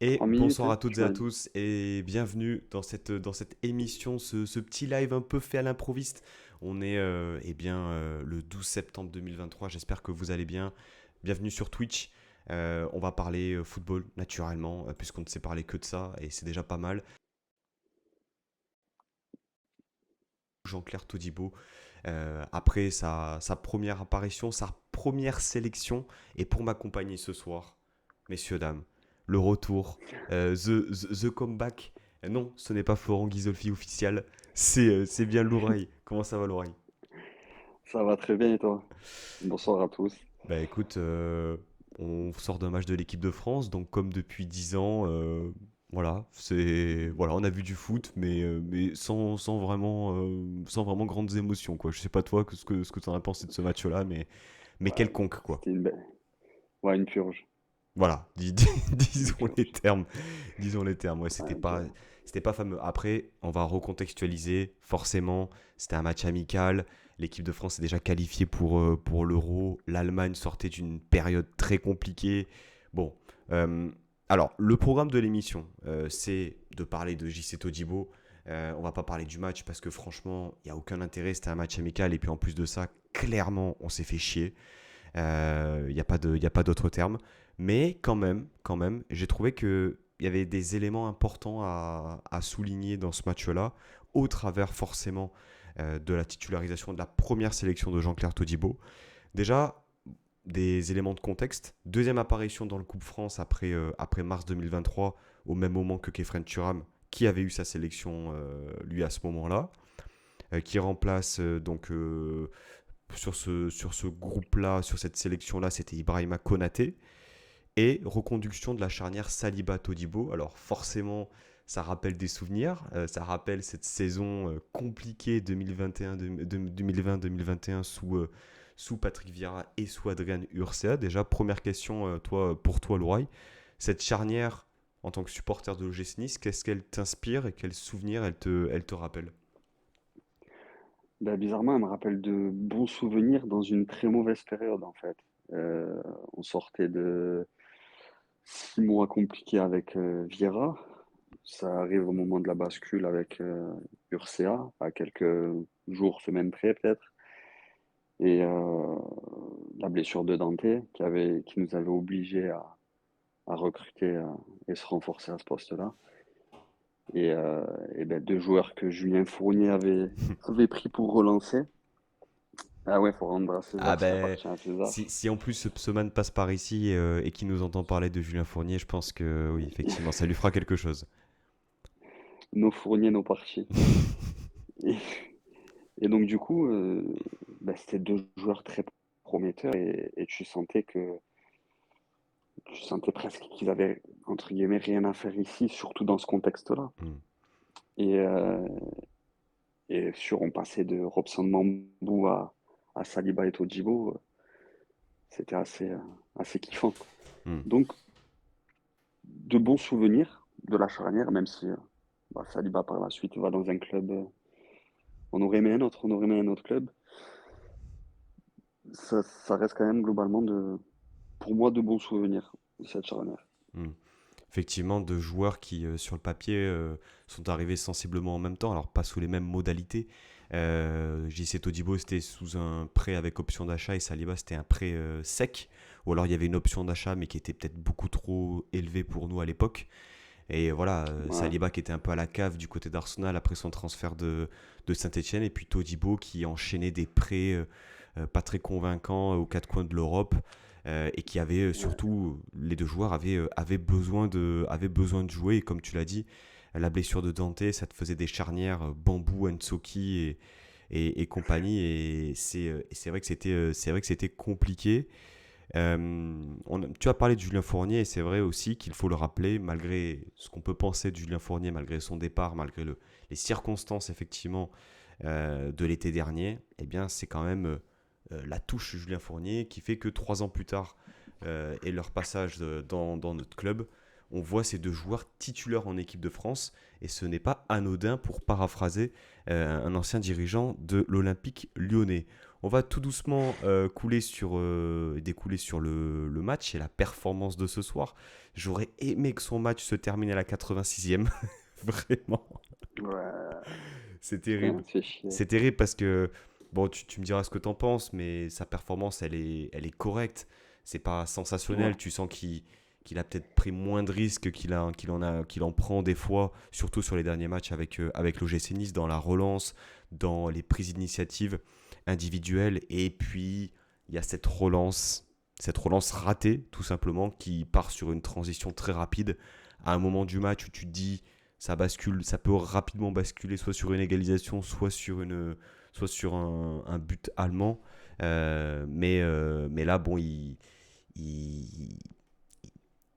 Et 3 minutes, bonsoir hein, à toutes tu et à m'as dit. tous et bienvenue dans cette émission, ce petit live un peu fait à l'improviste. On est le 12 septembre 2023, j'espère que vous allez bien. Bienvenue sur Twitch. On va parler football naturellement, puisqu'on ne sait parler que de ça et c'est déjà pas mal. Jean-Claire Todibo, après sa première apparition, sa première sélection. Et pour m'accompagner ce soir, messieurs, dames, le retour, the comeback. Non, ce n'est pas Florent Ghisolfi officiel, c'est bien l'oreille. Comment ça va l'oreille? Ça va très bien et toi? Bonsoir à tous. Bah écoute, on sort d'un match de l'équipe de France, donc comme depuis 10 ans, voilà, on a vu du foot, mais sans vraiment grandes émotions, quoi. Je sais pas toi ce que tu en as pensé de ce match-là, mais Ouais, quelconque, quoi. c'était une belle. Ouais, une purge. Voilà, Une disons les purge. termes. Disons les termes, ouais, Ouais, c'était pas fameux. Après, on va recontextualiser, forcément, c'était un match amical. L'équipe de France est déjà qualifiée pour l'Euro. L'Allemagne sortait d'une période très compliquée. Bon, euh, alors, le programme de l'émission, c'est de parler de JC Todibo. On va pas parler du match parce que franchement, il n'y a aucun intérêt. C'était un match amical. Et puis en plus de ça, clairement, on s'est fait chier. Il n'y a pas y a pas d'autre terme. Mais quand même, j'ai trouvé qu'il y avait des éléments importants à souligner dans ce match-là, au travers forcément de la titularisation de la première sélection de Jean-Claire Todibo. Déjà, des éléments de contexte. Deuxième apparition dans le Coupe France après mars 2023, au même moment que Kefren Turam, qui avait eu sa sélection lui à ce moment-là, qui remplace sur ce groupe-là, sur cette sélection-là, c'était Ibrahima Konaté. Et reconduction de la charnière Saliba-Todibo. Alors forcément, ça rappelle des souvenirs. Ça rappelle cette saison compliquée 2020-2021 sous Patrick Vieira et sous Adrien Urcea. Déjà, première question pour toi, Louraï. Cette charnière, en tant que supporter de l'OGC Nice, qu'est-ce qu'elle t'inspire et quels souvenirs elle te rappelle? bah, bizarrement, elle me rappelle de bons souvenirs dans une très mauvaise période, en fait. Euh, on sortait de 6 mois compliqués avec Vieira. Ça arrive au moment de la bascule avec Urcea, à quelques jours, semaines près peut-être. Et la blessure de Dante qui nous avait obligés à recruter et se renforcer à ce poste-là. Et, euh, et ben, 2 joueurs que Julien Fournier avait pris pour relancer. Ah ouais, faut rendre à Ah César ce qui ben, appartient à si, César. si en plus ce man passe par ici et qu'il nous entend parler de Julien Fournier, je pense que oui, effectivement, ça lui fera quelque chose. Nos Fournier, nos partis. Et, et donc du coup, ben, c'était 2 joueurs très prometteurs et tu sentais presque qu'ils avaient, entre guillemets, rien à faire ici, surtout dans ce contexte-là. Hmm. Et, on passait de Robson Mambou à Saliba et Todibo, c'était assez kiffant, quoi. Hmm. Donc, de bons souvenirs de la charnière, même si bah, Saliba par la suite va dans un club, on aurait aimé un autre club. Ça reste quand même globalement, pour moi, de bons souvenirs de cette charnière. Hmm. Effectivement, deux joueurs qui, sur le papier, sont arrivés sensiblement en même temps, alors pas sous les mêmes modalités. JC Todibo, c'était sous un prêt avec option d'achat et Saliba, c'était un prêt sec. Ou alors il y avait une option d'achat, mais qui était peut-être beaucoup trop élevée pour nous à l'époque. Et voilà, Ouais, Saliba qui était un peu à la cave du côté d'Arsenal après son transfert de Saint-Etienne. Et puis Todibo qui enchaînait des prêts pas très convaincants aux quatre coins de l'Europe. Et qui avait ouais, surtout, les deux joueurs avaient besoin de jouer. Et comme tu l'as dit, la blessure de Dante, ça te faisait des charnières Bambou, Nsoki et compagnie. Et c'est vrai que c'était compliqué. Tu as parlé de Julien Fournier et c'est vrai aussi qu'il faut le rappeler, malgré ce qu'on peut penser de Julien Fournier, malgré son départ, malgré les circonstances effectivement de l'été dernier, eh bien c'est quand même la touche Julien Fournier qui fait que 3 ans plus tard et leur passage dans notre club, on voit ces deux joueurs titulaires en équipe de France et ce n'est pas anodin pour paraphraser un ancien dirigeant de l'Olympique lyonnais. On va tout doucement découler sur le match et la performance de ce soir. J'aurais aimé que son match se termine à la 86e. Vraiment. Ouais, C'est putain, terrible. c'est chier. C'est terrible parce que, bon, tu me diras ce que t'en penses, mais sa performance, elle est correcte. C'est pas Ouais. sensationnel. Tu sens qu'il a peut-être pris moins de risques qu'il en prend des fois, surtout sur les derniers matchs avec l'OGC Nice, dans la relance, dans les prises d'initiative individuelles. Et puis, il y a cette relance ratée, tout simplement, qui part sur une transition très rapide à un moment du match où tu te dis ça bascule, ça peut rapidement basculer soit sur une égalisation, soit sur un but allemand. Mais là, bon, il-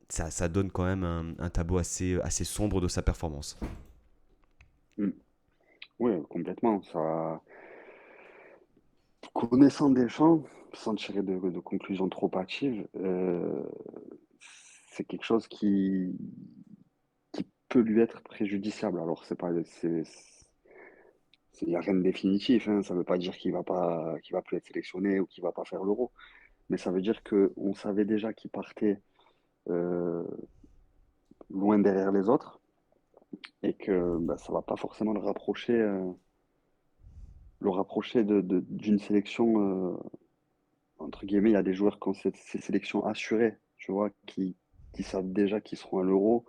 ça donne quand même un tableau assez sombre de sa performance. Mm. Ouais, complètement. Ça, connaissant Deschamps, sans tirer de conclusions trop hâtives, c'est quelque chose qui peut lui être préjudiciable. Alors, c'est pas, il n'y a rien de définitif, hein. Ça ne veut pas dire qu'il va plus être sélectionné ou qu'il va pas faire l'Euro. Mais ça veut dire qu'on savait déjà qu'il partait euh, loin derrière les autres et que bah, ça va pas forcément le rapprocher d'une sélection. Entre guillemets, il y a des joueurs qui ont ces sélections assurées, tu vois, qui savent déjà qu'ils seront à l'Euro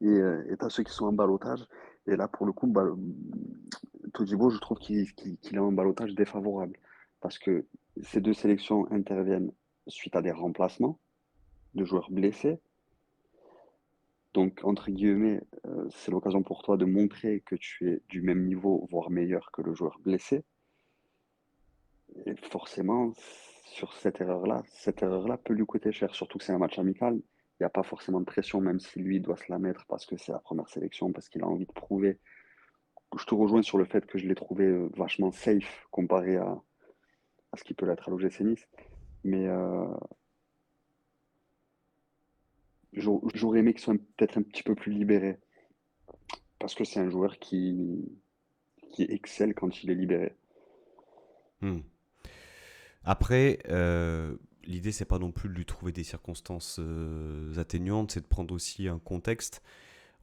et t'as ceux qui sont en ballottage. Et là, pour le coup, Todibo, je trouve qu'il est en ballottage défavorable parce que ces deux sélections interviennent suite à des remplacements de joueurs blessés. Donc, entre guillemets, c'est l'occasion pour toi de montrer que tu es du même niveau, voire meilleur que le joueur blessé. Et forcément, sur cette erreur-là peut lui coûter cher, surtout que c'est un match amical. Il n'y a pas forcément de pression, même si lui doit se la mettre parce que c'est la première sélection, parce qu'il a envie de prouver. Je te rejoins sur le fait que je l'ai trouvé vachement safe comparé à ce qu'il peut l'être à l'OGC Nice. Mais j'aurais aimé qu'il soit peut-être un petit peu plus libéré, parce que c'est un joueur qui excelle quand il est libéré. Hmm. Après, l'idée, c'est pas non plus de lui trouver des circonstances atténuantes, c'est de prendre aussi un contexte.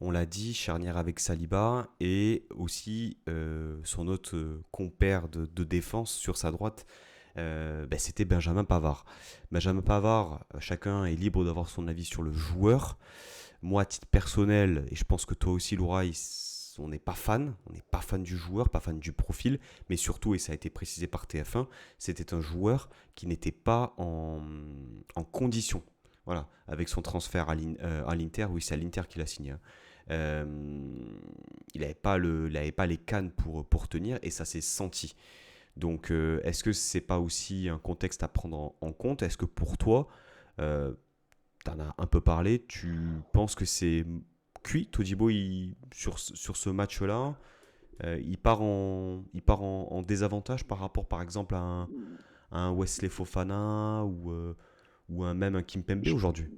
On l'a dit, charnière avec Saliba et aussi son autre compère de défense sur sa droite, c'était Benjamin Pavard. Benjamin Pavard, chacun est libre d'avoir son avis sur le joueur. Moi, à titre personnel, et je pense que toi aussi, Laura, on n'est pas fan du joueur, pas fan du profil, mais surtout, et ça a été précisé par TF1, c'était un joueur qui n'était pas en condition. Voilà, avec son transfert à l'Inter, oui, c'est à l'Inter qu'il a signé, hein. Euh, il n'avait pas les cannes pour tenir et ça s'est senti. Donc, est-ce que c'est pas aussi un contexte à prendre en compte? Est-ce que pour toi, euh, tu en as un peu parlé, tu penses que c'est cuit? Todibo, sur ce match-là, il part en désavantage par rapport, par exemple, à un Wesley Fofana ou même un Kimpembe Je- aujourd'hui.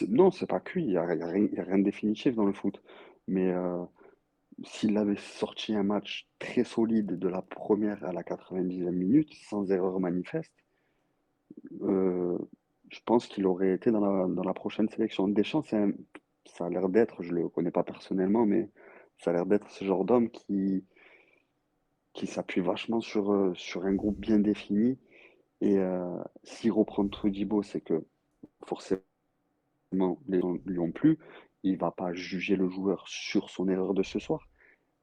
non, c'est pas cuit, il y a rien de définitif dans le foot. Mais s'il avait sorti un match très solide de la première à la 90e minute, sans erreur manifeste, euh, je pense qu'il aurait été dans la prochaine sélection. Deschamps, ça a l'air d'être, je le connais pas personnellement, mais ça a l'air d'être ce genre d'homme qui s'appuie vachement sur un groupe bien défini. Et s'il reprend Todibo, c'est que forcément, les gens lui ont plu. Il va pas juger le joueur sur son erreur de ce soir,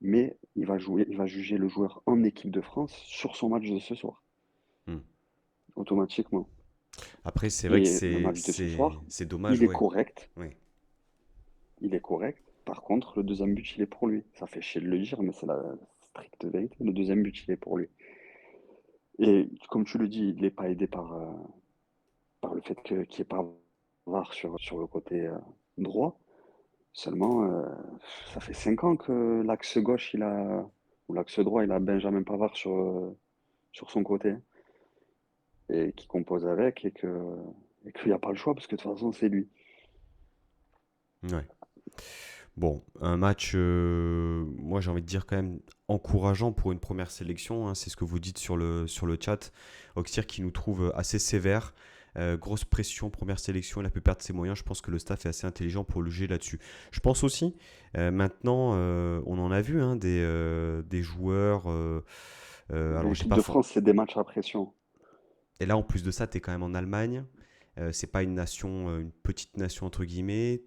mais il va juger le joueur en équipe de France sur son match de ce soir, Hmm. automatiquement. Après, c'est vrai que Et le c'est match de ce c'est soir, c'est dommage, il est ouais. correct, Ouais. il est correct. Par contre, le deuxième but, il est pour lui. Ça fait chier de le dire, mais c'est la stricte vérité. Le deuxième but, il est pour lui. Et comme tu le dis, il n'est pas aidé par le fait qu'il n'y ait pas VAR sur le côté droit. Seulement, ça fait 5 ans que l'axe gauche, ou l'axe droit, il a Benjamin Pavard sur son côté et qui compose avec et qu'il n'y a pas le choix parce que de toute façon, c'est lui. Ouais. Bon, un match, moi j'ai envie de dire quand même encourageant pour une première sélection, hein, c'est ce que vous dites sur le chat. Auxerre qui nous trouve assez sévère. Grosse pression, première sélection, il a pu perdre ses moyens. Je pense que le staff est assez intelligent pour le juger là-dessus. Je pense aussi, maintenant, on en a vu hein, des joueurs. Alors, j'ai L'équipe pas. de France, c'est des matchs à pression. Et là, en plus de ça, tu es quand même en Allemagne. C'est pas une nation, une petite nation entre guillemets.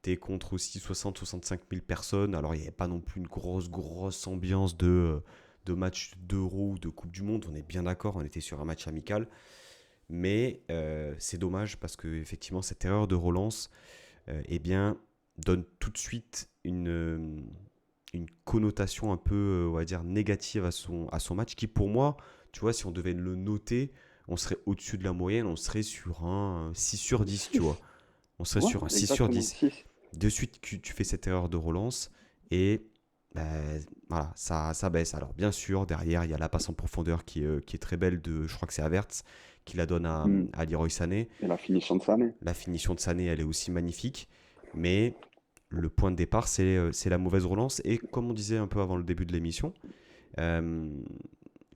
T'es contre aussi 60-65 000 personnes. Alors, il n'y avait pas non plus une grosse ambiance de match d'Euro ou de Coupe du Monde. On est bien d'accord, on était sur un match amical. Mais c'est dommage parce que effectivement, cette erreur de relance, eh bien, donne tout de suite une connotation un peu, on va dire, négative à son match qui, pour moi, tu vois, si on devait le noter, on serait au-dessus de la moyenne, on serait sur un 6 sur 10, tu vois. 6. On serait Ouais, sur un 6 sur exactement, 10. 6. De suite, tu fais cette erreur de relance et voilà, ça baisse. Alors, bien sûr, derrière, il y a la passe en profondeur qui est très belle de, je crois que c'est Havertz, qui la donne Hmm. à Leroy Sané. Et la finition de Sané. La finition de Sané, elle est aussi magnifique. Mais le point de départ, c'est la mauvaise relance. Et comme on disait un peu avant le début de l'émission, euh,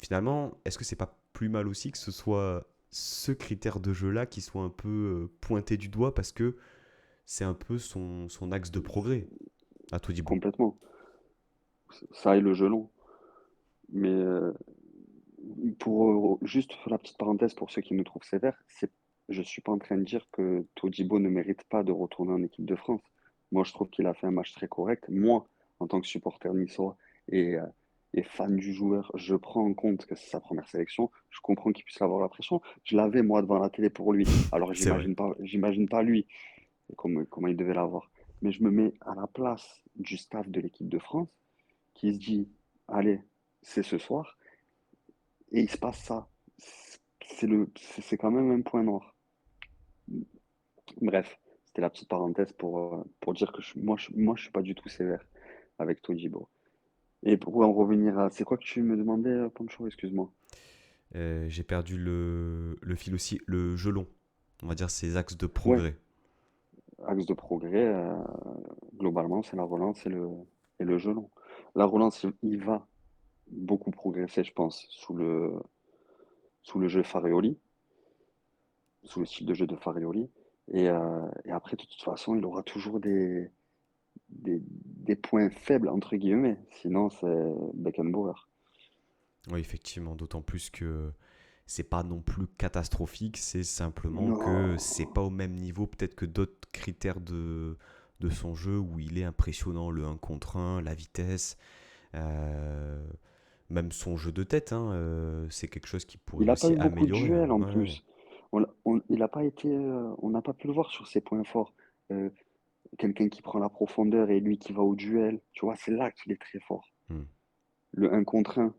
finalement, est-ce que c'est pas plus mal aussi que ce soit ce critère de jeu-là qui soit un peu pointé du doigt parce que c'est un peu son axe de progrès à Todibo. Complètement. Ça et le gelon. Mais pour juste faire la petite parenthèse pour ceux qui nous trouvent sévères, je suis pas en train de dire que Todibo ne mérite pas de retourner en équipe de France. Moi, je trouve qu'il a fait un match très correct. Moi, en tant que supporter niçois et, euh, et fan du joueur, je prends en compte que c'est sa première sélection. Je comprends qu'il puisse avoir la pression. Je l'avais moi devant la télé pour lui. Alors C'est vrai. j'imagine pas lui comment il devait l'avoir. Mais je me mets à la place du staff de l'équipe de France qui se dit, allez, c'est ce soir. Et il se passe ça. C'est quand même un point noir. Bref, c'était la petite parenthèse pour dire que moi, je suis pas du tout sévère avec Todibo. Et pour en revenir à... C'est quoi que tu me demandais, Pancho? Excuse-moi. J'ai perdu le fil aussi, le gelon. On va dire ses axes de Ouais, progrès. axe de progrès, globalement, c'est la relance et le gelon. La relance, il va beaucoup progresser, je pense, sous le jeu Farioli, sous le style de jeu de Farioli. Et après, de toute façon, il aura toujours des points faibles, entre guillemets. Sinon, c'est Beckenbauer. Oui, effectivement, d'autant plus que c'est pas non plus catastrophique, c'est simplement que c'est Non, pas au même niveau peut-être que d'autres critères de son jeu où il est impressionnant, le un contre un, la vitesse, euh, même son jeu de tête, hein, c'est quelque chose qui pourrait il n'a pas aussi eu beaucoup de améliorer, hein. duels en Ouais, ouais. plus. Il n'a pas été, on n'a pas pu le voir sur ses points forts. Euh, Quelqu'un qui prend la profondeur et lui qui va au duel, tu vois, c'est là qu'il est très fort. Hmm, Le un contre un.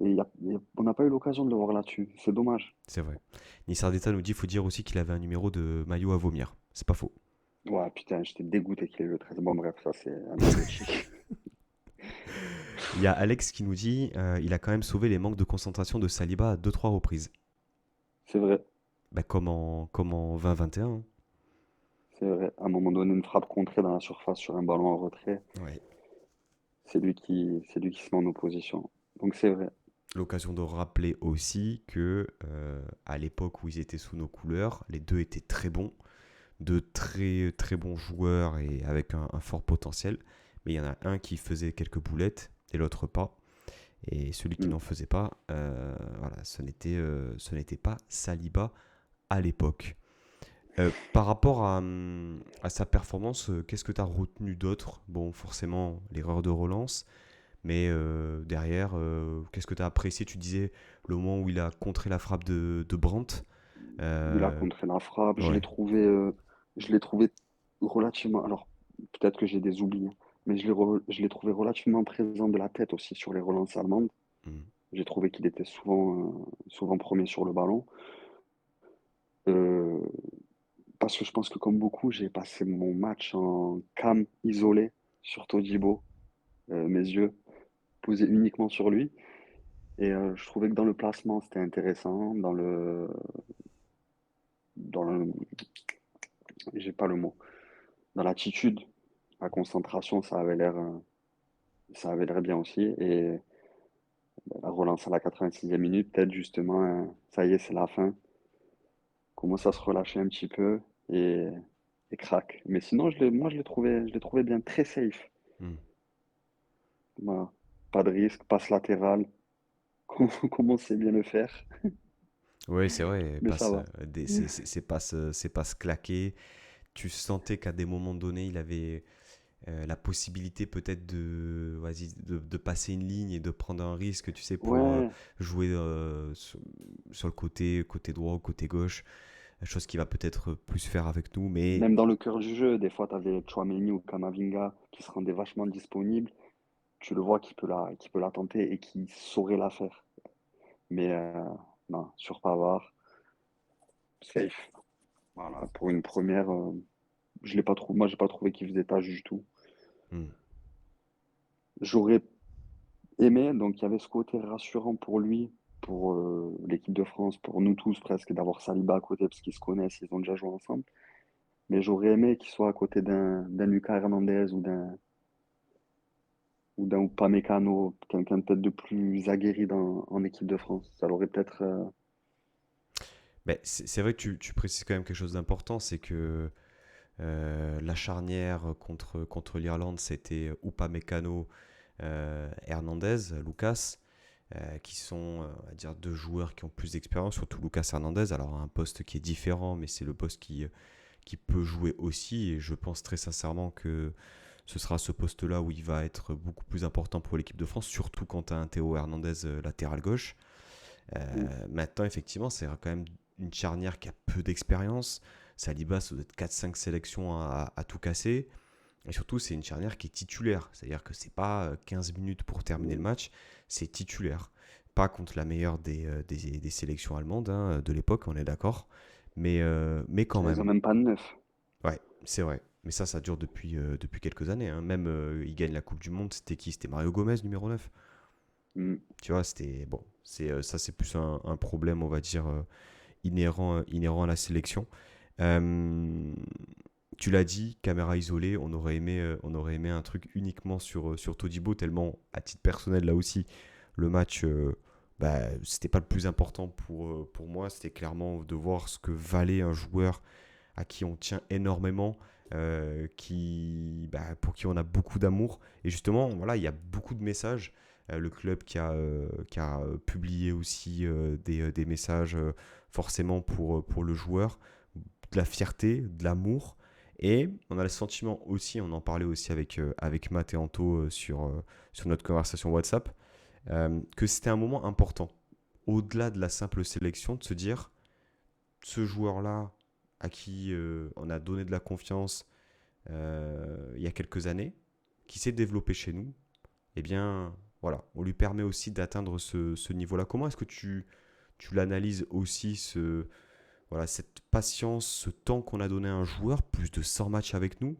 Et on n'a pas eu l'occasion de le voir là-dessus. C'est dommage. c'est vrai. Nissar Deta nous dit faut dire aussi qu'il avait un numéro de maillot à vomir. C'est pas faux. Ouais, putain, j'étais dégoûté qu'il ait le 13. Bon, bref, ça c'est anecdotique. Il y a Alex qui nous dit il a quand même sauvé les manques de concentration de Saliba à 2-3 reprises. C'est vrai, Bah, comme en 2021, hein. c'est vrai. À un moment donné, une frappe contrée dans la surface sur un ballon en retrait, Ouais. c'est lui qui se met en opposition. Donc c'est vrai. L'occasion de rappeler aussi que à l'époque où ils étaient sous nos couleurs, les deux étaient très bons, de très bons joueurs et avec un fort potentiel. Mais il y en a un qui faisait quelques boulettes et l'autre pas. Et celui qui Mm. n'en faisait pas, voilà, ce n'était pas Saliba à l'époque. Par rapport à sa performance, qu'est-ce que tu as retenu d'autre? Bon, forcément, l'erreur de relance, mais derrière, qu'est-ce que tu as apprécié? Tu disais le moment où il a contré la frappe de Brandt. Il a Euh, contré la frappe. ouais, Je l'ai trouvé relativement. Alors, peut-être que j'ai des oublis, hein, mais je l'ai trouvé relativement présent de la tête aussi sur les relances allemandes. mm, J'ai trouvé qu'il était souvent premier sur le ballon. Euh, Parce que je pense que comme beaucoup, j'ai passé mon match en cam isolé sur Todibo, mes yeux posés uniquement sur lui. Et je trouvais que dans le placement, c'était intéressant. Dans le, j'ai pas le mot. Dans l'attitude, sa concentration, ça avait l'air bien aussi. Et la relance à la 86e minute, peut-être justement, ça y est, c'est la fin. Commence à se relâcher un petit peu et, et craque. Mais sinon, je l'ai trouvé bien, très safe. Hmm. Voilà. Pas de risque, passe latérale, comme on sait bien le faire. Oui, c'est vrai, Mais ça va. ces passes claquées. Tu sentais qu'à des moments donnés, il avait la possibilité peut-être de passer une ligne et de prendre un risque, tu sais, pour Ouais, jouer sur le côté droit ou côté gauche, chose qu'il va peut-être plus faire avec nous, mais même dans le cœur du jeu, des fois, tu avais Tchouaméni ou Kamavinga qui se rendaient vachement disponibles. Tu le vois qui peut la tenter et qui saurait la faire. Mais non, sur Pavard, safe. Voilà, pour une première, je l'ai pas trouvé, moi, j'ai pas trouvé qu'il faisait tâche du tout. hmm, J'aurais aimé, donc il y avait ce côté rassurant pour lui, pour l'équipe de France, pour nous tous presque, d'avoir Saliba à côté parce qu'ils se connaissent, ils ont déjà joué ensemble. Mais j'aurais aimé qu'il soit à côté d'un Lucas Hernandez ou d'un Upamecano, quelqu'un peut-être de plus aguerri en équipe de France. Ça l'aurait peut-être. mais c'est vrai que tu précises quand même quelque chose d'important, c'est que la charnière contre l'Irlande, c'était Upamecano, Hernandez, Lucas, qui sont, on va dire, deux joueurs qui ont plus d'expérience, surtout Lucas Hernandez. Alors, un poste qui est différent, mais c'est le poste qui peut jouer aussi. Et je pense très sincèrement que ce sera ce poste-là où il va être beaucoup plus important pour l'équipe de France, surtout quand tu as un Théo Hernandez latéral gauche. Mm. Maintenant, effectivement, c'est quand même une charnière qui a peu d'expérience. Saliba, ça doit être 4-5 sélections à tout casser. Et surtout, c'est une charnière qui est titulaire. C'est-à-dire que c'est pas 15 minutes pour terminer le match, c'est titulaire. Pas contre la meilleure des sélections allemandes de l'époque, on est d'accord. Mais quand Ils ont même. même pas de neuf. Ouais, c'est vrai. Mais ça dure depuis quelques années, hein. Même il gagne la Coupe du Monde, c'était qui? C'était Mario Gomez, numéro 9. Mm. Tu vois, c'était. Bon, ça, c'est plus un problème, on va dire, inhérent à la sélection. Euh, Tu l'as dit, caméra isolée, on aurait aimé un truc uniquement sur Todibo, tellement, à titre personnel, là aussi, le match, c'était pas le plus important pour moi. C'était clairement de voir ce que valait un joueur à qui on tient énormément, pour qui on a beaucoup d'amour. Et justement, voilà, il y a beaucoup de messages. Le club qui a publié aussi des messages forcément pour le joueur, de la fierté, de l'amour. Et on a le sentiment aussi, on en parlait aussi avec Matt et Anto sur notre conversation WhatsApp, que c'était un moment important, au-delà de la simple sélection, de se dire, ce joueur-là, à qui on a donné de la confiance il y a quelques années, qui s'est développé chez nous, eh bien, voilà, on lui permet aussi d'atteindre ce niveau-là. Comment est-ce que tu l'analyses aussi, voilà, cette patience, ce temps qu'on a donné à un joueur, plus de 100 matchs avec nous,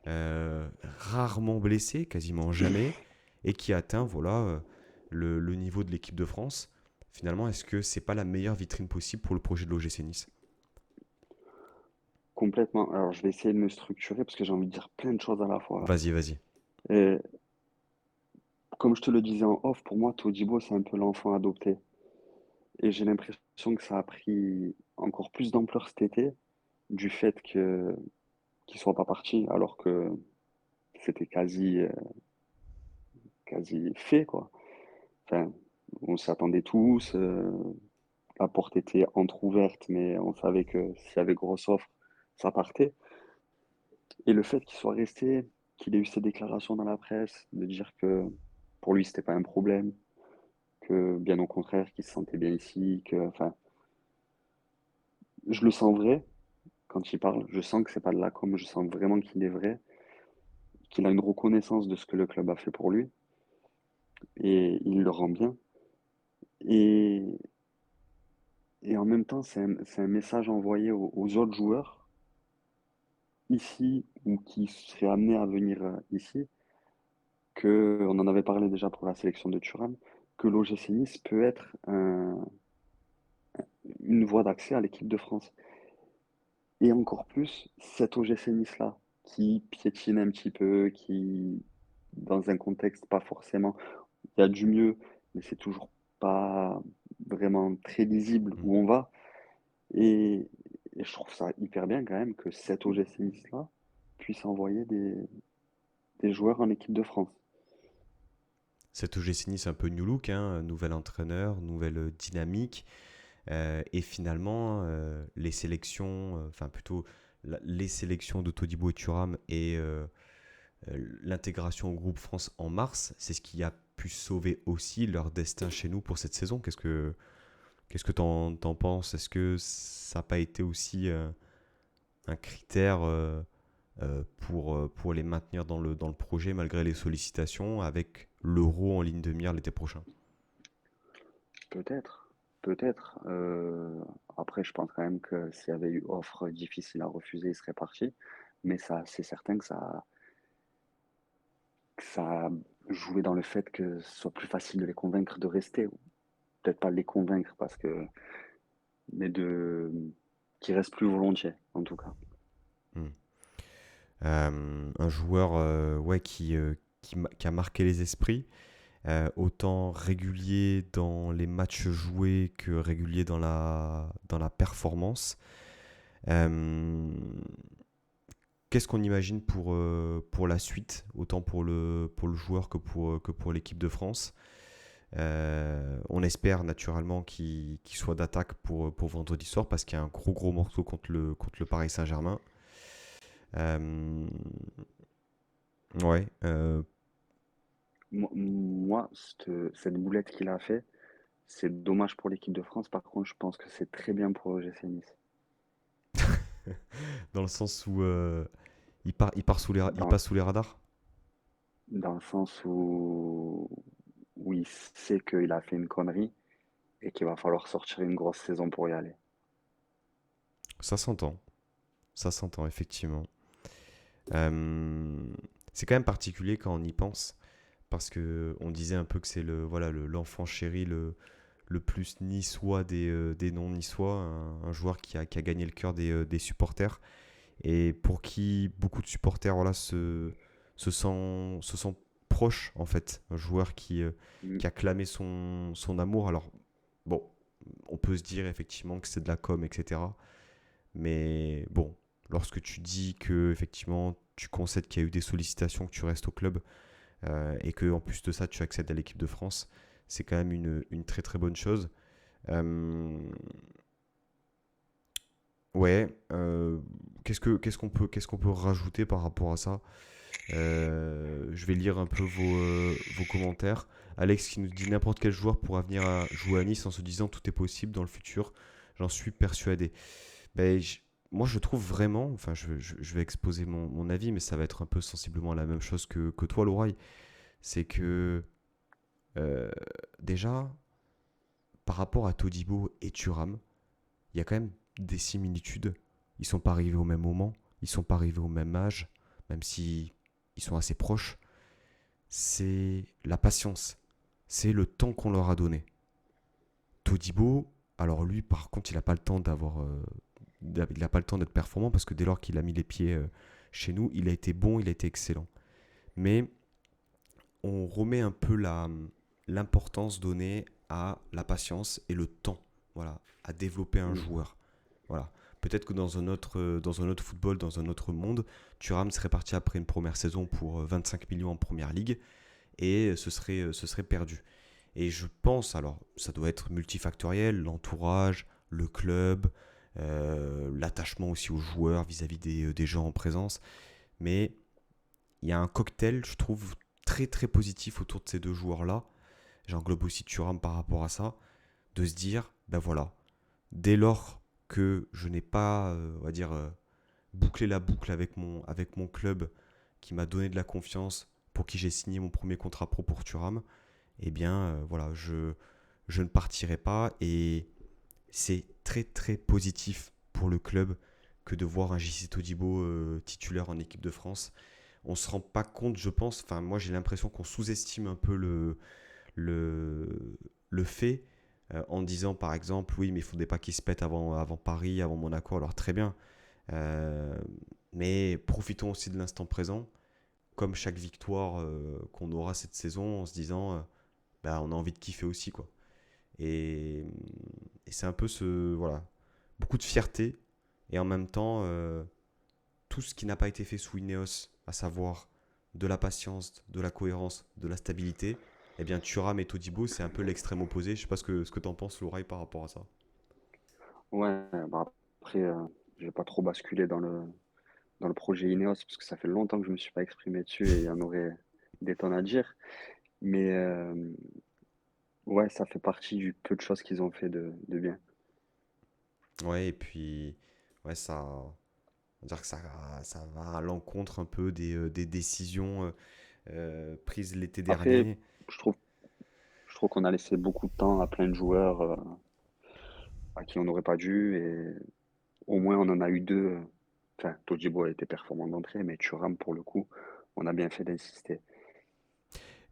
rarement blessé, quasiment jamais, et qui atteint voilà, le niveau de l'équipe de France. Finalement, est-ce que c'est pas la meilleure vitrine possible pour le projet de l'OGC Nice? Complètement. Alors, je vais essayer de me structurer parce que j'ai envie de dire plein de choses à la fois. Vas-y, vas-y. Et comme je te le disais en off, pour moi, Todibo, c'est un peu l'enfant adopté. Et j'ai l'impression que ça a pris encore plus d'ampleur cet été du fait qu'il soit pas parti, alors que c'était quasi fait, quoi. Enfin, on s'attendait tous, la porte était entrouverte, mais on savait que s'il y avait grosse offre, ça partait. Et le fait qu'il soit resté, qu'il ait eu ces déclarations dans la presse, de dire que pour lui, c'était pas un problème, que bien au contraire, qu'il se sentait bien ici, enfin, je le sens vrai quand il parle. Je sens que c'est pas de la com, je sens vraiment qu'il est vrai, qu'il a une reconnaissance de ce que le club a fait pour lui, et il le rend bien. Et, et en même temps, c'est un message envoyé aux autres joueurs ici ou qui seraient amenés à venir ici, que on en avait parlé déjà pour la sélection de Thuram, que l'OGC Nice peut être une voie d'accès à l'équipe de France. Et encore plus, cet OGC Nice-là, qui piétine un petit peu, qui, dans un contexte pas forcément, il y a du mieux, mais c'est toujours pas vraiment très lisible Mm. où on va. Et, et je trouve ça hyper bien quand même que cet OGC Nice-là puisse envoyer des joueurs en équipe de France. Cet OGC Nice, c'est un peu new look, hein, nouvel entraîneur, nouvelle dynamique. Et finalement, les sélections, enfin plutôt les sélections de Todibo et Thuram et l'intégration au groupe France en mars, c'est ce qui a pu sauver aussi leur destin chez nous pour cette saison. Qu'est-ce que t'en penses? Est-ce que ça n'a pas été aussi un critère pour les maintenir dans le projet malgré les sollicitations avec l'euro en ligne de mire l'été prochain? Peut-être, peut-être. Après, je pense quand même que s'il y avait eu offre difficile à refuser, il serait parti. Mais ça, c'est certain que ça a joué dans le fait que ce soit plus facile de les convaincre de rester. Ou peut-être pas de les convaincre parce que, mais qu'ils restent plus volontiers, en tout cas. Hmm. Un joueur ouais, qui a marqué les esprits, autant régulier dans les matchs joués que régulier dans la performance. Euh, Qu'est-ce qu'on imagine pour la suite, autant pour le joueur que pour l'équipe de France? On espère naturellement qu'il soit d'attaque pour vendredi soir parce qu'il y a un gros gros morceau contre le Paris Saint-Germain. Euh, ouais, Moi, cette boulette qu'il a fait, c'est dommage pour l'équipe de France. Par contre, je pense que c'est très bien pour le GC Nice. dans le sens où il part il Dans, passe sous les radars. dans le sens où il sait qu'il a fait une connerie et qu'il va falloir sortir une grosse saison pour y aller. Ça s'entend. Ça s'entend, effectivement. Euh, c'est quand même particulier quand on y pense, parce que on disait un peu que c'est voilà, l'enfant chéri, le plus niçois des non-niçois, un joueur qui a gagné le cœur des supporters, et pour qui beaucoup de supporters voilà, se sentent proches, en fait. Un joueur Mm. qui a clamé son amour. Alors, bon, on peut se dire effectivement que c'est de la com, etc. Mais bon, lorsque tu dis que effectivement tu concèdes qu'il y a eu des sollicitations, que tu restes au club et que en plus de ça tu accèdes à l'équipe de France, c'est quand même une très très bonne chose. Euh, ouais, qu'est-ce qu'on peut rajouter par rapport à ça? Je vais lire un peu vos commentaires. Alex qui nous dit n'importe quel joueur pourra venir jouer à Nice en se disant tout est possible dans le futur. J'en suis persuadé. Ben, moi, je trouve vraiment, enfin, je vais exposer mon avis, mais ça va être un peu sensiblement la même chose que toi, Lauraï. C'est que, euh, déjà, par rapport à Todibo et Thuram, il y a quand même des similitudes. Ils sont pas arrivés au même moment, ils sont pas arrivés au même âge, même si ils sont assez proches. C'est la patience, c'est le temps qu'on leur a donné. Todibo, alors lui, par contre, il n'a pas le temps il n'a pas le temps d'être performant parce que dès lors qu'il a mis les pieds chez nous, il a été bon, il a été excellent. Mais on remet un peu l'importance donnée à la patience et le temps, voilà, à développer un Mm. joueur. Voilà. Peut-être que dans un autre football, dans un autre monde, Thuram serait parti après une première saison pour 25 millions en première ligue et ce serait perdu. Et je pense, alors, ça doit être multifactoriel, l'entourage, le club, l'attachement aussi aux joueurs vis-à-vis des gens en présence. Mais il y a un cocktail, je trouve, très très positif autour de ces deux joueurs-là. J'englobe aussi Thuram par rapport à ça, de se dire, ben voilà, dès lors que je n'ai pas, on va dire, bouclé la boucle avec mon club qui m'a donné de la confiance, pour qui j'ai signé mon premier contrat pro pour Thuram, eh bien, voilà, je ne partirai pas. Et c'est très très positif pour le club que de voir un JC Todibo titulaire en équipe de France. On ne se rend pas compte, je pense, enfin moi j'ai l'impression qu'on sous-estime un peu le fait en disant par exemple oui mais il ne faudrait pas qu'il se pète avant Paris, avant Monaco, alors très bien. Euh, Mais profitons aussi de l'instant présent, comme chaque victoire qu'on aura cette saison, en se disant, bah, on a envie de kiffer aussi, quoi. Et, et c'est un peu voilà, beaucoup de fierté, et en même temps, tout ce qui n'a pas été fait sous Ineos, à savoir de la patience, de la cohérence, de la stabilité, eh bien Thuram et Todibo, c'est un peu l'extrême opposé. Je sais pas ce que t'en penses, Louraï, par rapport à ça. Ouais, bah après, je vais pas trop basculer dans le projet Ineos parce que ça fait longtemps que je me suis pas exprimé dessus et il y en aurait des tonnes à dire. Mais ouais, ça fait partie du peu de choses qu'ils ont fait de bien. Ouais, et puis, ouais, on va dire que ça va à l'encontre un peu des décisions prises l'été Après, dernier. je trouve, je trouve qu'on a laissé beaucoup de temps à plein de joueurs à qui on n'aurait pas dû et au moins on en a eu deux. Enfin, Todibo a été performant d'entrée, mais Thuram, pour le coup, on a bien fait d'insister.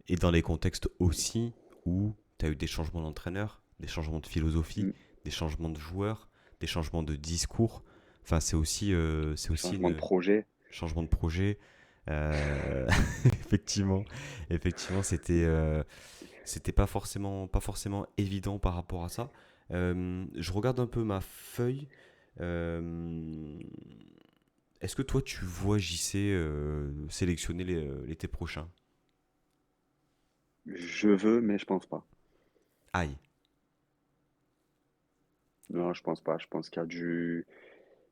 Et dans les contextes aussi où tu as eu des changements d'entraîneur, des changements de philosophie, Mm. des changements de joueurs, des changements de discours. Enfin, c'est aussi Changement de une projet. changement de projet. Euh, effectivement, effectivement, c'était pas forcément évident par rapport à ça. Je regarde un peu ma feuille. Euh, Est-ce que toi, tu vois JC sélectionner l'été prochain? Je veux, mais je pense pas. Aïe. Non, je pense pas. Je pense qu'il y a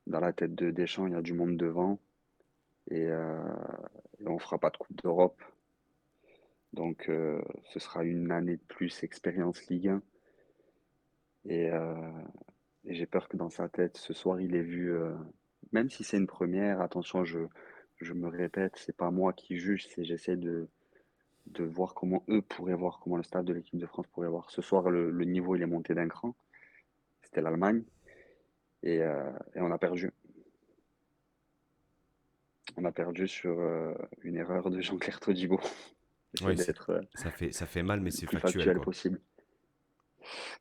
dans la tête de Deschamps, il y a du monde devant et, on fera pas de Coupe d'Europe. Donc, ce sera une année de plus expérience Ligue 1. Et, j'ai peur que dans sa tête, ce soir, il ait vu, même si c'est une première, attention, je me répète, c'est pas moi qui juge, c'est j'essaie de voir comment eux pourraient voir, comment le staff de l'équipe de France pourrait voir. Ce soir, le niveau, il est monté d'un cran. C'était l'Allemagne et on a perdu. On a perdu sur une erreur de Jean-Claire Todibo. J'essaie Oui, d'être ça fait mal, mais le c'est plus factuel, factuel quoi. possible.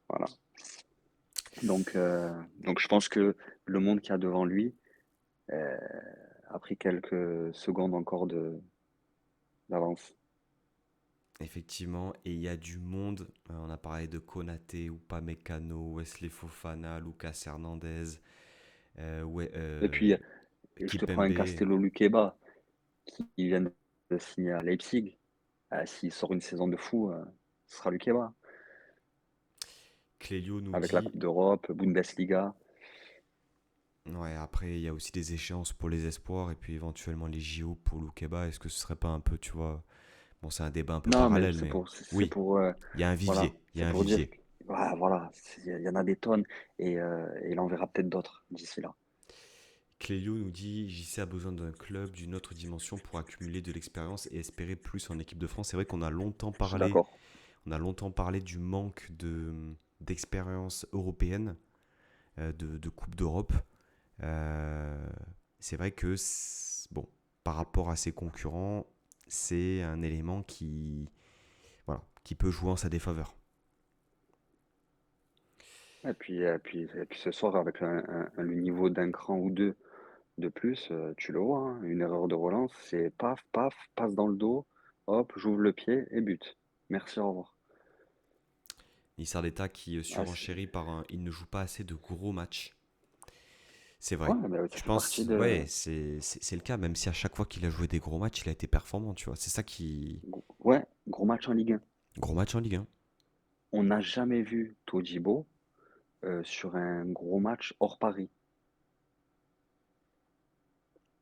Voilà. Donc je pense que le monde qu'il y a devant lui euh, a pris quelques secondes encore d'avance. Effectivement, et il y a du monde. On a parlé de Konaté, Upamecano, Wesley Fofana, Lucas Hernandez, ouais, Et puis, je te prends un Kipembe, Castello Luqueba qui vient de signer à Leipzig. S'il sort une saison de fou, ce sera Luqueba. Clélio nous Avec la dit. Coupe d'Europe, Bundesliga. Ouais, après, il y a aussi des échéances pour les espoirs et puis éventuellement les JO pour Loukeba. Est-ce que ce serait pas un peu, tu vois. Bon, c'est un débat un peu Non, mais parallèle, mais c'est oui, pour il y a un voilà, vivier. Il y a c'est un pour dire vivier. que voilà, il y en a des tonnes et il en verra peut-être d'autres d'ici là. Clélio nous dit JC a besoin d'un club d'une autre dimension pour accumuler de l'expérience et espérer plus en équipe de France. C'est vrai qu'on a longtemps Je suis parlé, d'accord. on a longtemps parlé du manque d'expérience européenne, de Coupe d'Europe. Euh, c'est vrai que, bon, par rapport à ses concurrents, c'est un élément voilà, qui peut jouer en sa défaveur. Et puis ce soir, avec le niveau d'un cran ou deux de plus, tu le vois, hein, une erreur de relance, c'est paf, paf, passe dans le dos, hop, j'ouvre le pied et but. Merci, au revoir. Nissar d'État qui Ah, surenchérit par un il ne joue pas assez de gros matchs. C'est vrai. ouais, bah, ça Je fait partie pense, ouais, c'est le cas, même si à chaque fois qu'il a joué des gros matchs, il a été performant, tu vois. C'est ça qui. Ouais, gros match en Ligue 1. Gros match en Ligue 1. On n'a jamais vu Todibo sur un gros match hors Paris.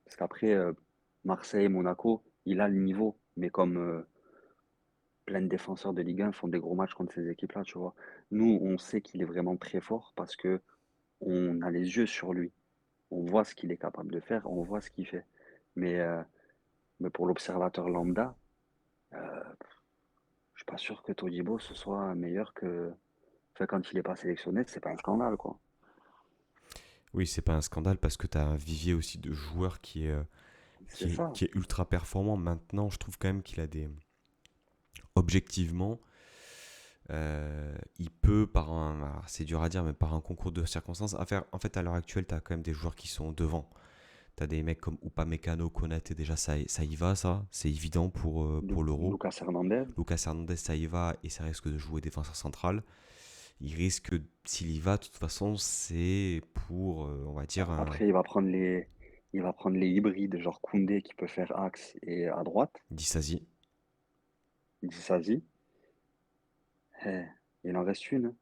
Parce qu'après, Marseille, Monaco, il a le niveau. Mais comme plein de défenseurs de Ligue 1 font des gros matchs contre ces équipes-là, tu vois. Nous, on sait qu'il est vraiment très fort parce que on a les yeux sur lui. On voit ce qu'il est capable de faire, on voit ce qu'il fait. Mais, euh, mais pour l'observateur lambda, euh, je suis pas sûr que Todibo ce soit meilleur que. Enfin, quand il n'est pas sélectionné, c'est pas un scandale, quoi. Oui, c'est pas un scandale parce que tu as un vivier aussi de joueurs C'est ça. qui est ultra performant. Maintenant, je trouve quand même qu'il a des. Objectivement, il peut, alors, c'est dur à dire, mais par un concours de circonstances, en fait, à l'heure actuelle, tu as quand même des joueurs qui sont devant. T'as des mecs comme Upamecano, Konaté, déjà ça y va, ça. C'est évident pour l'Euro. Lucas Hernandez. Lucas Hernandez, ça y va et ça risque de jouer défenseur central. Il risque, s'il y va, de toute façon, c'est pour, on va dire, un Après, il va prendre les hybrides, genre Koundé qui peut faire axe et à droite, Disasi. Disasi. Eh, il en reste une, hein.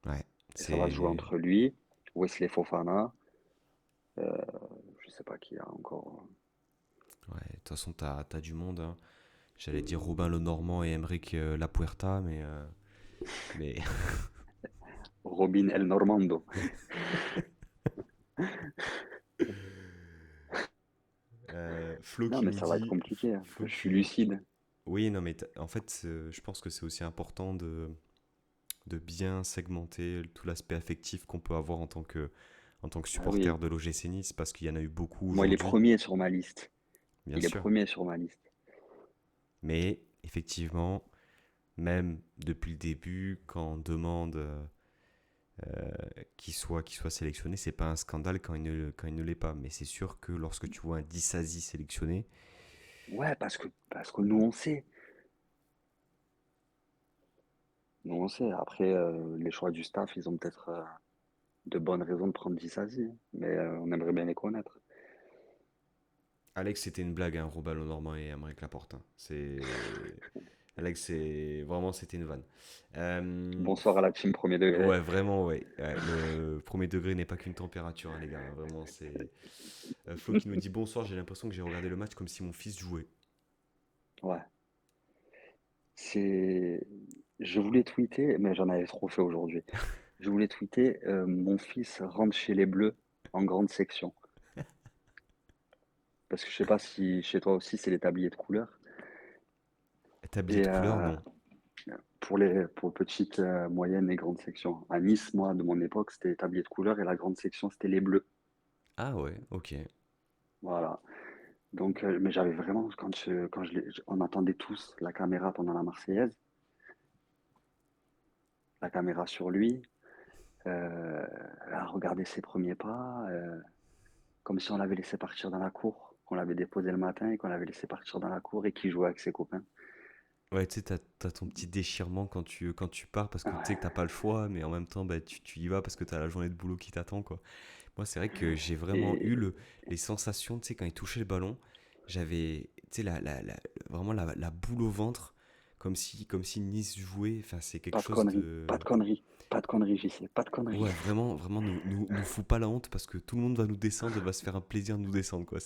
Ouais, Et ça va se jouer c'est. entre lui, Wesley Fofana, je sais pas qui a encore. Ouais, de toute façon, t'as du monde, hein. J'allais dire Robin Lenormand et Emeric Lapuerta, mais Robin El Normando. Flo Non, qui mais nous ça va être dit. compliqué, hein. Flo Je suis qui. lucide. Oui, non, mais en fait, je pense que c'est aussi important de bien segmenter tout l'aspect affectif qu'on peut avoir en tant que Ah oui, supporter de l'OGC Nice, parce qu'il y en a eu beaucoup moi, il est aujourd'hui, premier sur ma liste. bien Il est sûr. premier sur ma liste. Mais effectivement, même depuis le début, quand on demande qu'il soit sélectionné, c'est pas un scandale quand il ne l'est pas. Mais c'est sûr que lorsque tu vois un Dissasi sélectionné, Ouais, parce que nous, on sait. Nous, on sait. Après, les choix du staff, ils ont peut-être de bonnes raisons de prendre Disasi, hein. Mais on aimerait bien les connaître. Alex, c'était une blague, hein, Robin Lenormand et Aymeric Laporte, hein. Alex, c'était une vanne. Euh, Bonsoir à la team premier degré. Ouais, vraiment, ouais. Ouais, le premier degré n'est pas qu'une température, hein, les gars. Vraiment, c'est. Flo qui nous dit bonsoir, j'ai l'impression que j'ai regardé le match comme si mon fils jouait. Ouais. C'est... Je voulais tweeter, mais j'en avais trop fait aujourd'hui. Je voulais tweeter, mon fils rentre chez les Bleus en grande section. Parce que je sais pas si chez toi aussi c'est les tabliers de couleur. Tablier Et de couleur, non. pour petites, moyennes et grandes sections. À Nice, moi, de mon époque, c'était les tabliers de couleur et la grande section, c'était les Bleus. Ah ouais, ok. Voilà. Donc, mais j'avais vraiment, on entendait tous la caméra pendant la Marseillaise, la caméra sur lui, à regarder ses premiers pas, comme si on l'avait laissé partir dans la cour, qu'on l'avait déposé le matin et qu'on l'avait laissé partir dans la cour et qu'il jouait avec ses copains. Ouais, tu sais, t'as ton petit déchirement quand tu pars parce que tu sais que Ouais. t'as pas le choix, mais en même temps, bah, tu y vas parce que t'as la journée de boulot qui t'attend, quoi. Moi, c'est vrai que j'ai vraiment eu Et les sensations, tu sais, quand il touchait le ballon, j'avais, tu sais, vraiment la boule au ventre, comme si Nice jouait. Enfin, c'est quelque pas de chose conneries, de. pas de conneries, pas de conneries, JC, pas de conneries. Ouais, vraiment, vraiment, nous fout pas la honte parce que tout le monde va nous descendre et va se faire un plaisir de nous descendre, quoi.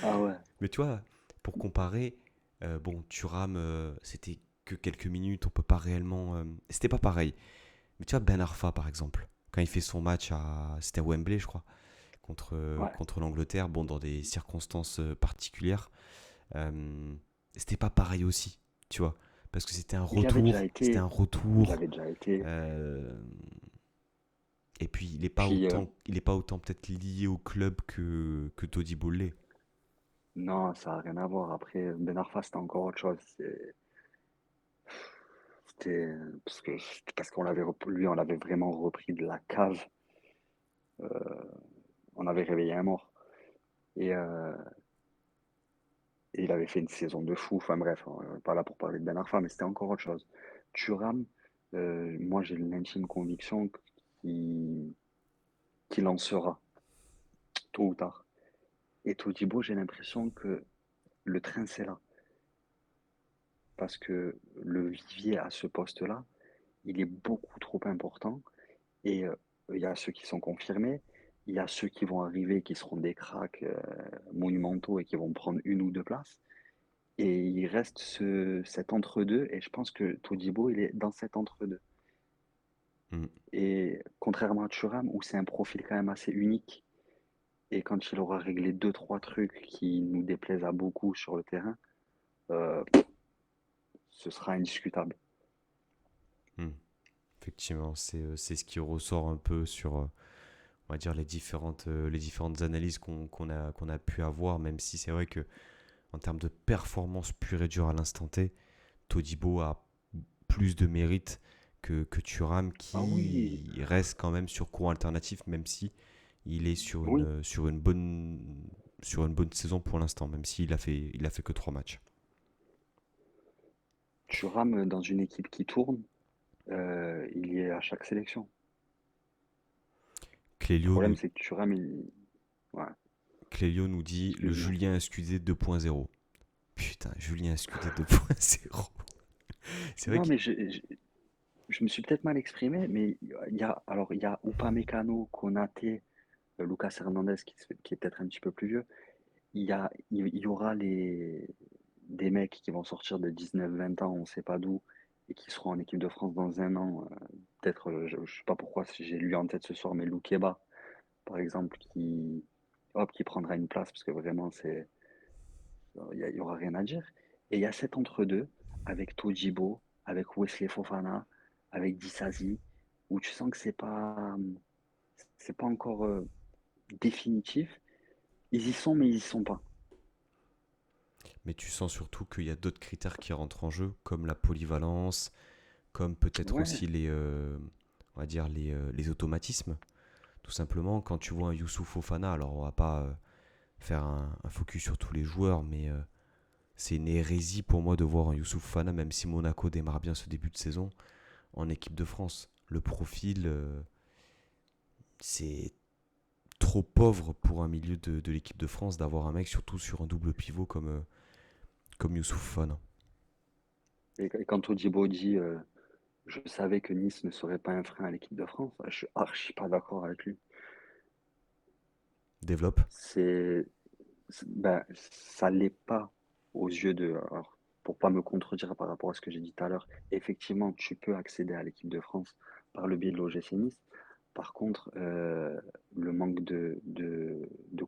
Ah ouais. Mais tu vois, pour comparer, bon, Thuram, c'était que quelques minutes, on peut pas réellement. C'était pas pareil. Mais tu vois, Ben Arfa, par exemple, quand il fait son match c'était à Wembley, je crois, Ouais. contre l'Angleterre, bon, dans des circonstances particulières, euh, c'était pas pareil aussi, tu vois. Parce que c'était un Il y avait déjà retour, c'était un été, il retour. avait déjà été. euh, et puis, Puis il est pas autant peut-être lié au club que Todibo l'est. non, ça n'a rien à voir. Après, Ben Arfa, c'était encore autre chose. C'était parce qu'on lui, on l'avait vraiment repris de la cave. On avait réveillé un mort. Et, euh, et il avait fait une saison de fou. Enfin bref, on n'est pas là pour parler de Ben Arfa, mais c'était encore autre chose. Thuram, moi j'ai l'intime conviction qu'il qu'il en sera, tôt ou tard. Et Todibo, j'ai l'impression que le train c'est là. Parce que le vivier à ce poste-là, il est beaucoup trop important. Et il y a ceux qui sont confirmés, il y a ceux qui vont arriver, qui seront des cracks monumentaux et qui vont prendre une ou deux places. Et il reste cet entre-deux, et je pense que Todibo, il est dans cet entre-deux. Hmm. Et contrairement à Thuram, où c'est un profil quand même assez unique, et quand il aura réglé deux, trois trucs qui nous déplaisent à beaucoup sur le terrain, euh, ce sera indiscutable. Hmm. Effectivement, c'est ce qui ressort un peu sur, on va dire, les différentes analyses qu'on a pu avoir, même si c'est vrai que en termes de performance pure et dure à l'instant T, Todibo a plus de mérite que Thuram Ah oui, qui reste quand même sur courant alternatif, même si il est oui, sur une bonne saison pour l'instant, même il a fait que 3 matchs. Thuram dans une équipe qui tourne, il y est à chaque sélection. Le Clélio problème, nous, c'est que Thuram, ouais, Clélio nous dit le excuse-moi. Julien Escudé 2.0. Putain, Julien Escudé 2.0. C'est vrai Non, que mais je me suis peut-être mal exprimé, mais il y a Upamecano, Konaté, Lucas Hernandez qui est peut-être un petit peu plus vieux. Il y aura des mecs qui vont sortir de 19-20 ans, on ne sait pas d'où, et qui seront en équipe de France dans un an. Peut-être, je ne sais pas pourquoi si j'ai lu en tête ce soir, mais Loukeba, par exemple, qui prendra une place, parce que vraiment, il y aura rien à dire. Et il y a cet entre-deux, avec Todibo, avec Wesley Fofana, avec Disasi, où tu sens que c'est pas encore définitif. Ils y sont, mais ils y sont pas. mais tu sens surtout qu'il y a d'autres critères qui rentrent en jeu, comme la polyvalence, comme peut-être Ouais, aussi on va dire les automatismes. Tout simplement, quand tu vois un Youssouf Fofana, alors on va pas faire un focus sur tous les joueurs, mais c'est une hérésie pour moi de voir un Youssouf Fofana, même si Monaco démarre bien ce début de saison, en équipe de France. Le profil, c'est trop pauvre pour un milieu de l'équipe de France d'avoir un mec, surtout sur un double pivot comme Youssouf Fofana. et quand Todibo dit je savais que Nice ne serait pas un frein à l'équipe de France, je suis archi pas d'accord avec lui. Développe. C'est, ben, ça l'est pas aux yeux de. Alors, pour pas me contredire par rapport à ce que j'ai dit tout à l'heure, effectivement, tu peux accéder à l'équipe de France par le biais de l'OGC Nice. Par contre, le manque de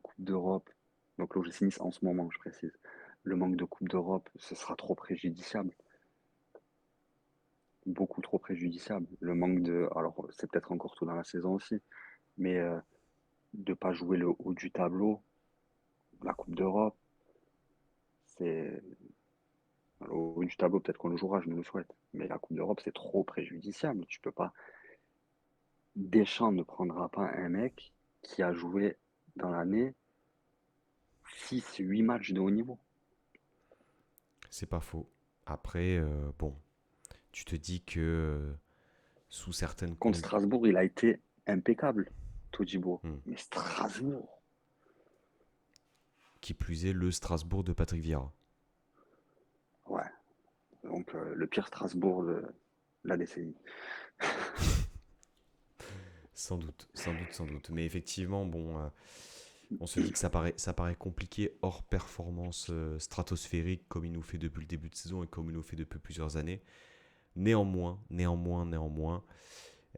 Coupe d'Europe, donc l'OGC Nice en ce moment, je précise, le manque de Coupe d'Europe, ce sera trop préjudiciable, beaucoup trop préjudiciable. Le manque de, alors c'est peut-être encore tout dans la saison aussi, mais de pas jouer le haut du tableau, la Coupe d'Europe, c'est le haut du tableau, peut-être qu'on le jouera, je me le souhaite, mais la Coupe d'Europe, c'est trop préjudiciable. Tu peux pas. Deschamps ne prendra pas un mec qui a joué dans l'année 6-8 matchs de haut niveau. C'est pas faux. Après, bon, tu te dis que sous certaines Contre conditions. Strasbourg, il a été impeccable, Todibo. Mais Strasbourg, Qui plus est, le Strasbourg de Patrick Vieira. ouais. Donc le pire Strasbourg de la décennie. Sans doute, sans doute, sans doute. Mais effectivement, bon, on se dit que ça paraît compliqué hors performance stratosphérique comme il nous fait depuis le début de saison et comme il nous fait depuis plusieurs années. Néanmoins,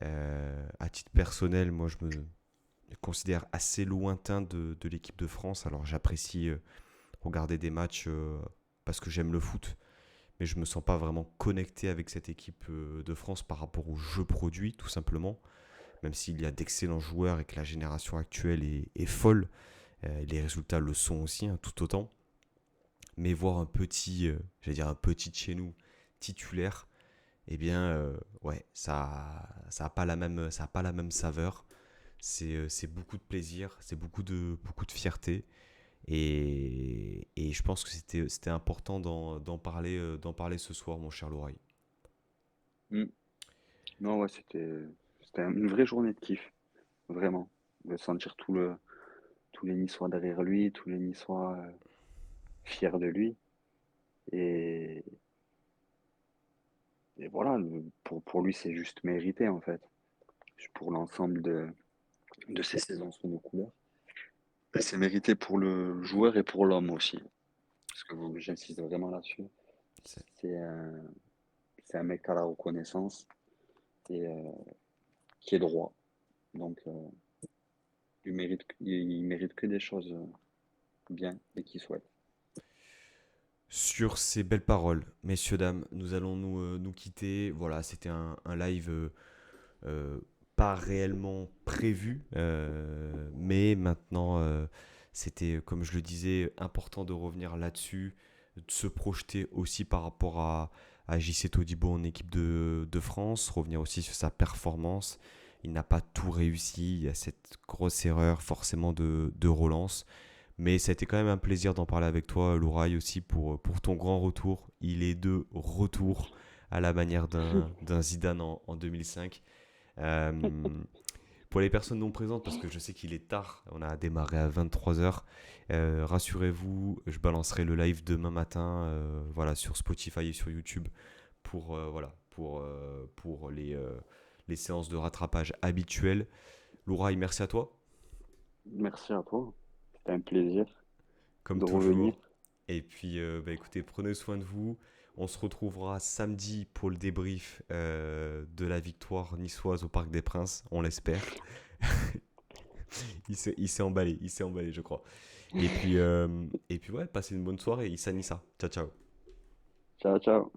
à titre personnel, moi je me considère assez lointain de l'équipe de France. Alors j'apprécie regarder des matchs parce que j'aime le foot, mais je me sens pas vraiment connecté avec cette équipe de France par rapport au jeu produit, tout simplement. Même s'il y a d'excellents joueurs et que la génération actuelle est folle, les résultats le sont aussi, hein, tout autant. Mais voir j'allais dire un petit de chez nous titulaire, eh bien, ouais, ça a pas ça a pas la même saveur. C'est beaucoup de plaisir, c'est beaucoup de fierté. Et je pense que c'était important d'en parler ce soir, mon cher Loraï. Mm. Non, ouais, c'était une vraie journée de kiff, vraiment. De sentir tous les Niçois derrière lui, tous les Niçois fiers de lui. Et, et voilà, pour lui, c'est juste mérité, en fait. Pour l'ensemble de ces saisons sous nos couleurs. Et c'est mérité pour le joueur et pour l'homme aussi. Parce que j'insiste vraiment là-dessus. C'est C'est un, c'est un mec à la reconnaissance et qui est droit. Donc, il mérite que des choses bien et qu'il souhaite. Sur ces belles paroles, messieurs, dames, nous allons nous quitter. Voilà, c'était un live euh, pas réellement prévu, mais maintenant, c'était, comme je le disais, important de revenir là-dessus, de se projeter aussi par rapport à JC Todibo en équipe de France, revenir aussi sur sa performance. Il n'a pas tout réussi, il y a cette grosse erreur forcément de relance. Mais ça a été quand même un plaisir d'en parler avec toi, Louraï, aussi pour ton grand retour. Il est de retour à la manière d'un Zidane en 2005. Euh, pour les personnes non présentes, parce que je sais qu'il est tard, on a démarré à 23h, rassurez-vous, je balancerai le live demain matin voilà, sur Spotify et sur YouTube pour les séances de rattrapage habituelles. Louraï, merci à toi, Merci à toi. C'était un plaisir comme de revenir. toujours. Et puis, écoutez, prenez soin de vous. On se retrouvera samedi pour le débrief de la victoire niçoise au Parc des Princes, on l'espère. Il s'est emballé, je crois. Et puis ouais, passez une bonne soirée. Issa Nissa. Ciao, ciao. Ciao, ciao.